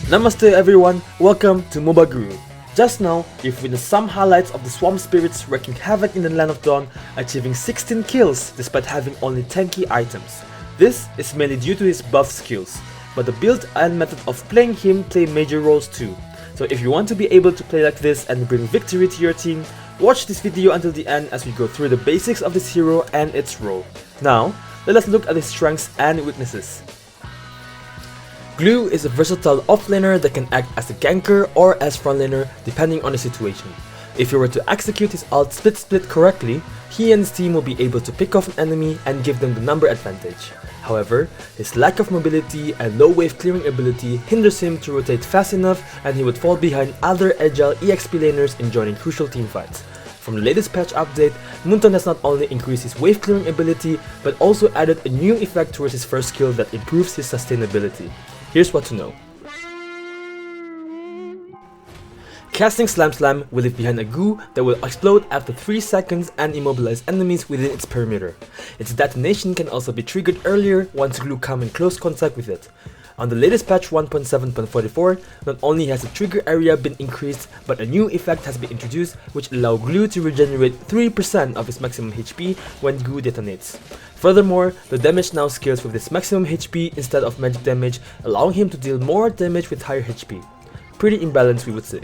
Namaste everyone, welcome to MobaGuru. Just now, you've witnessed some highlights of the Swamp Spirits wreaking havoc in the Land of Dawn, achieving 16 kills despite having only 10 key items. This is mainly due to his buff skills, but the build and method of playing him play major roles too. So if you want to be able to play like this and bring victory to your team, watch this video until the end as we go through the basics of this hero and its role. Now, let us look at his strengths and weaknesses. Gloo is a versatile offlaner that can act as a ganker or as frontlaner depending on the situation. If you were to execute his ult split correctly, he and his team will be able to pick off an enemy and give them the number advantage. However, his lack of mobility and low wave clearing ability hinders him to rotate fast enough, and he would fall behind other agile EXP laners in joining crucial teamfights. From the latest patch update, Munton has not only increased his wave clearing ability, but also added a new effect towards his first skill that improves his sustainability. Here's what to know. Casting Slam will leave behind a goo that will explode after 3 seconds and immobilize enemies within its perimeter. Its detonation can also be triggered earlier once glue come in close contact with it. On the latest patch 1.7.44, not only has the trigger area been increased, but a new effect has been introduced which allows glue to regenerate 3% of its maximum HP when glue detonates. Furthermore, the damage now scales with its maximum HP instead of magic damage, allowing him to deal more damage with higher HP. Pretty imbalanced, we would say.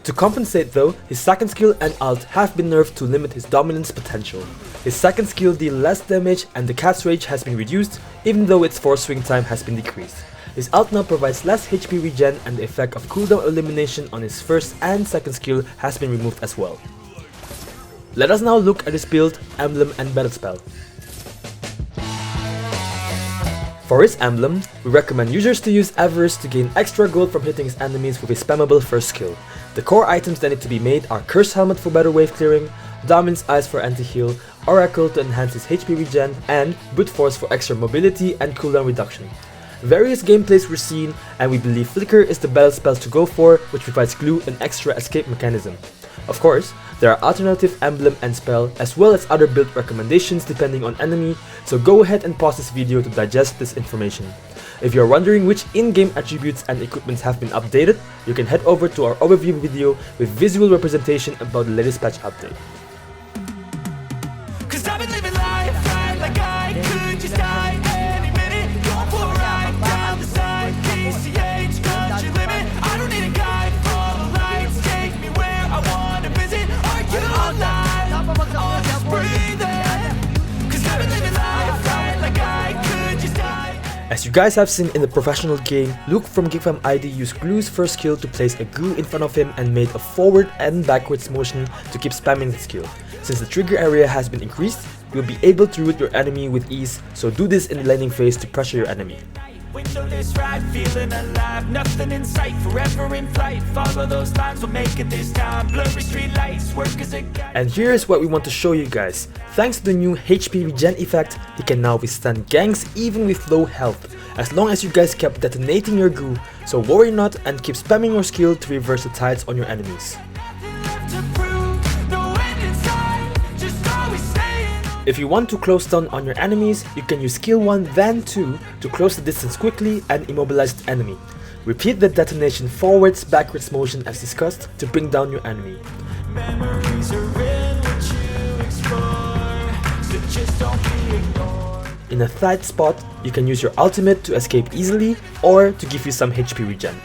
To compensate though, his second skill and ult have been nerfed to limit his dominance potential. His second skill deals less damage and the Cat's Rage has been reduced, even though its force swing time has been decreased. His ult now provides less HP regen, and the effect of cooldown elimination on his first and second skill has been removed as well. Let us now look at his build, emblem and battle spell. For his emblem, we recommend users to use Avarice to gain extra gold from hitting his enemies with his spammable first skill. The core items that need to be made are Curse Helmet for better wave clearing, Dominance Eyes for anti-heal, Oracle to enhance his HP regen, and Brute Force for extra mobility and cooldown reduction. Various gameplays were seen, and we believe Flicker is the battle spell to go for, which provides Gloo an extra escape mechanism. Of course, there are alternative emblem and spell as well as other build recommendations depending on enemy, so go ahead and pause this video to digest this information. If you are wondering which in-game attributes and equipments have been updated, you can head over to our overview video with visual representation about the latest patch update. As you guys have seen in the professional game, Luke from Geekfam ID used Gloo's first skill to place a goo in front of him and made a forward and backwards motion to keep spamming the skill. Since the trigger area has been increased, you'll be able to root your enemy with ease, so do this in the landing phase to pressure your enemy. Windowless ride, feeling alive, nothing in sight, forever in flight. Follow those lines, we'll make it this time. Blurry street lights, work as a guide. And here is what we want to show you guys. Thanks to the new HP regen effect, he can now withstand ganks even with low health, as long as you guys kept detonating your goo. So worry not and keep spamming your skill to reverse the tides on your enemies. If you want to close down on your enemies, you can use skill 1 then 2 to close the distance quickly and immobilize the enemy. Repeat the detonation forwards backwards motion as discussed to bring down your enemy. In a tight spot, you can use your ultimate to escape easily or to give you some HP regen.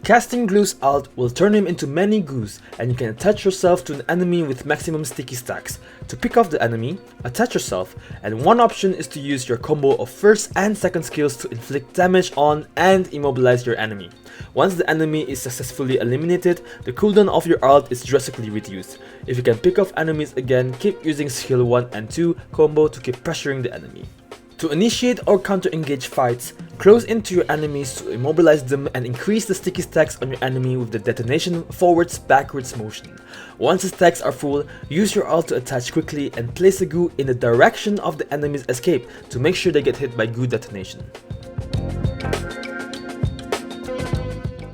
Casting Gloo's ult will turn him into many goos, and you can attach yourself to an enemy with maximum sticky stacks. To pick off the enemy, attach yourself, and one option is to use your combo of first and second skills to inflict damage on and immobilize your enemy. Once the enemy is successfully eliminated, the cooldown of your ult is drastically reduced. If you can pick off enemies again, keep using skill 1 and 2 combo to keep pressuring the enemy. To initiate or counter-engage fights, close into your enemies to immobilize them and increase the sticky stacks on your enemy with the detonation forwards-backwards motion. Once the stacks are full, use your ult to attach quickly and place a goo in the direction of the enemy's escape to make sure they get hit by goo detonation.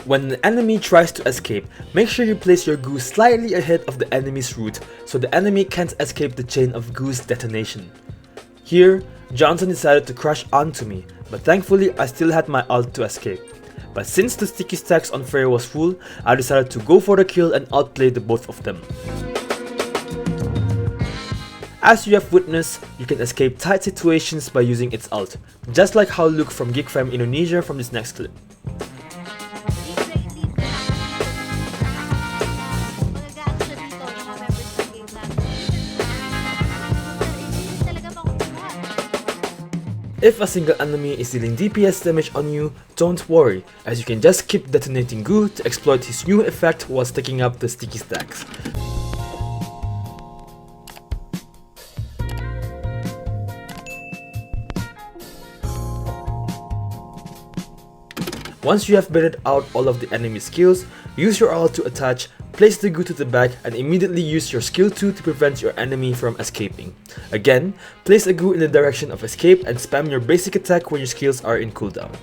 When an enemy tries to escape, make sure you place your goo slightly ahead of the enemy's route so the enemy can't escape the chain of goo's detonation. Here, Johnson decided to crash onto me, but thankfully I still had my ult to escape. But since the sticky stacks on Freya was full, I decided to go for the kill and outplay the both of them. As you have witnessed, you can escape tight situations by using its ult, just like how Luke from GeekFam Indonesia from this next clip. If a single enemy is dealing DPS damage on you, don't worry, as you can just keep detonating Gloo to exploit his new effect while stacking up the sticky stacks. Once you have baited out all of the enemy skills, use your ult to attach, place the Gloo to the back, and immediately use your skill 2 to prevent your enemy from escaping. Again, place a Gloo in the direction of escape and spam your basic attack when your skills are in cooldown.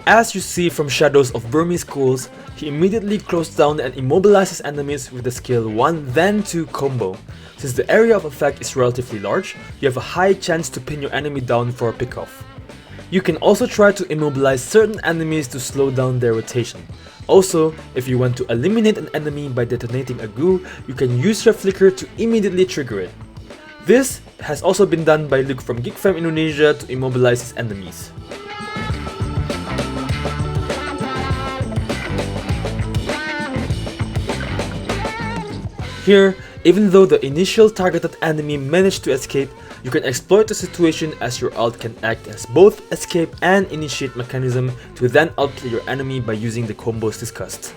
As you see from Shadows of Burmese Schools, he immediately closed down and immobilizes enemies with the skill 1 then 2 combo. Since the area of effect is relatively large, you have a high chance to pin your enemy down for a pickoff. You can also try to immobilize certain enemies to slow down their rotation. Also, if you want to eliminate an enemy by detonating a Gloo, you can use your flicker to immediately trigger it. This has also been done by Luke from GeekFam Indonesia to immobilize his enemies. Here, even though the initial targeted enemy managed to escape, you can exploit the situation as your ult can act as both escape and initiate mechanism to then outplay your enemy by using the combos discussed.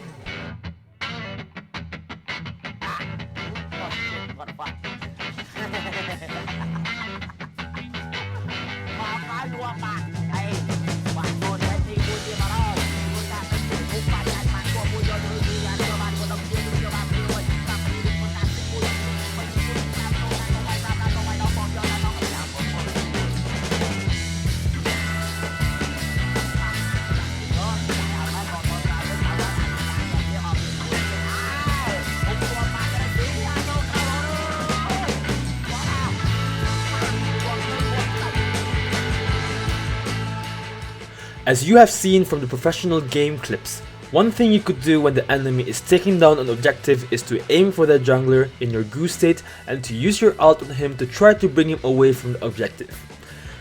As you have seen from the professional game clips, one thing you could do when the enemy is taking down an objective is to aim for the jungler in your Gloo state and to use your ult on him to try to bring him away from the objective.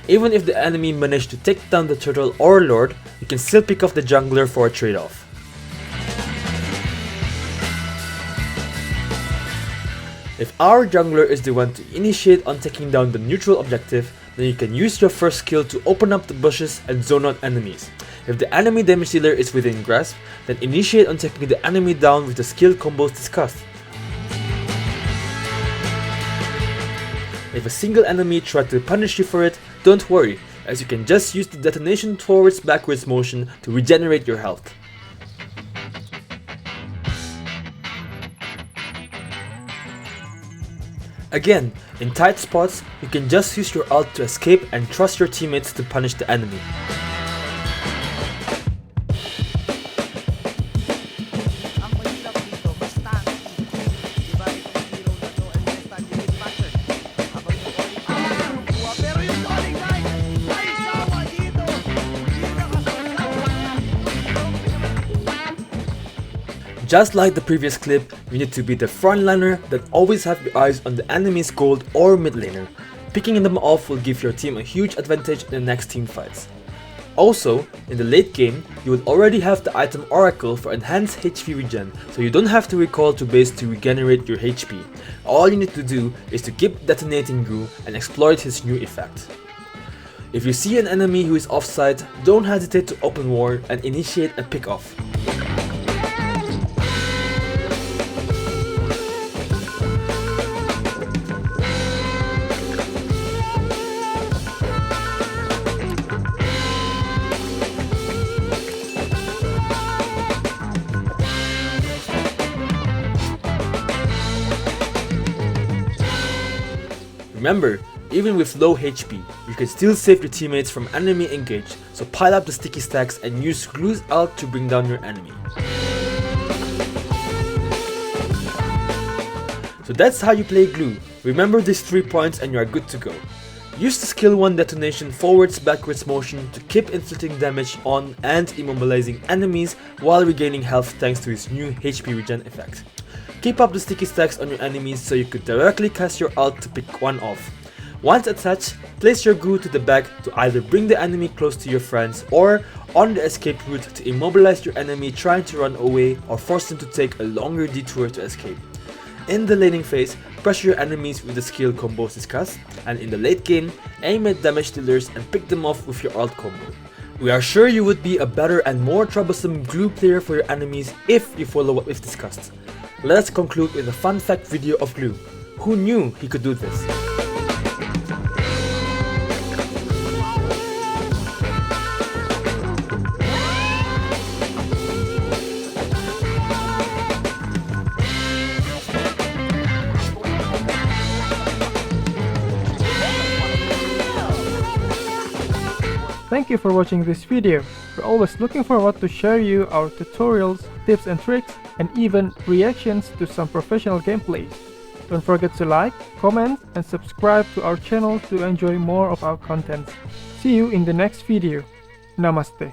Even if the enemy managed to take down the turtle or lord, you can still pick off the jungler for a trade-off. If our jungler is the one to initiate on taking down the neutral objective, then you can use your first skill to open up the bushes and zone out enemies. If the enemy damage dealer is within grasp, then initiate on taking the enemy down with the skill combos discussed. If a single enemy tries to punish you for it, don't worry, as you can just use the detonation forwards backwards motion to regenerate your health. Again, in tight spots, you can just use your ult to escape and trust your teammates to punish the enemy. Just like the previous clip, you need to be the frontliner that always have your eyes on the enemy's gold or mid laner. Picking them off will give your team a huge advantage in the next team fights. Also, in the late game, you will already have the item Oracle for enhanced HP regen, so you don't have to recall to base to regenerate your HP. All you need to do is to keep detonating Gloo and exploit his new effect. If you see an enemy who is offside, don't hesitate to open war and initiate a pick off. Remember, even with low HP, you you can still save your teammates from enemy engage, so pile up the sticky stacks and use Gloo's ult to bring down your enemy. So that's how you play Gloo. Remember these 3 points and you are good to go. Use the skill 1 detonation forwards-backwards motion to keep inflicting damage on and immobilizing enemies while regaining health thanks to his new HP regen effect. Keep up the sticky stacks on your enemies so you could directly cast your ult to pick one off. Once attached, place your Gloo to the back to either bring the enemy close to your friends or on the escape route to immobilize your enemy trying to run away or force them to take a longer detour to escape. In the laning phase, pressure your enemies with the skill combos discussed, and in the late game, aim at damage dealers and pick them off with your ult combo. We are sure you would be a better and more troublesome Gloo player for your enemies if you follow what we've discussed. Let us conclude with a fun fact video of Gloo. Who knew he could do this? Thank you for watching this video. We're always looking forward to share you our tutorials, tips and tricks, and even reactions to some professional gameplays. Don't forget to like, comment, and subscribe to our channel to enjoy more of our content. See you in the next video. Namaste.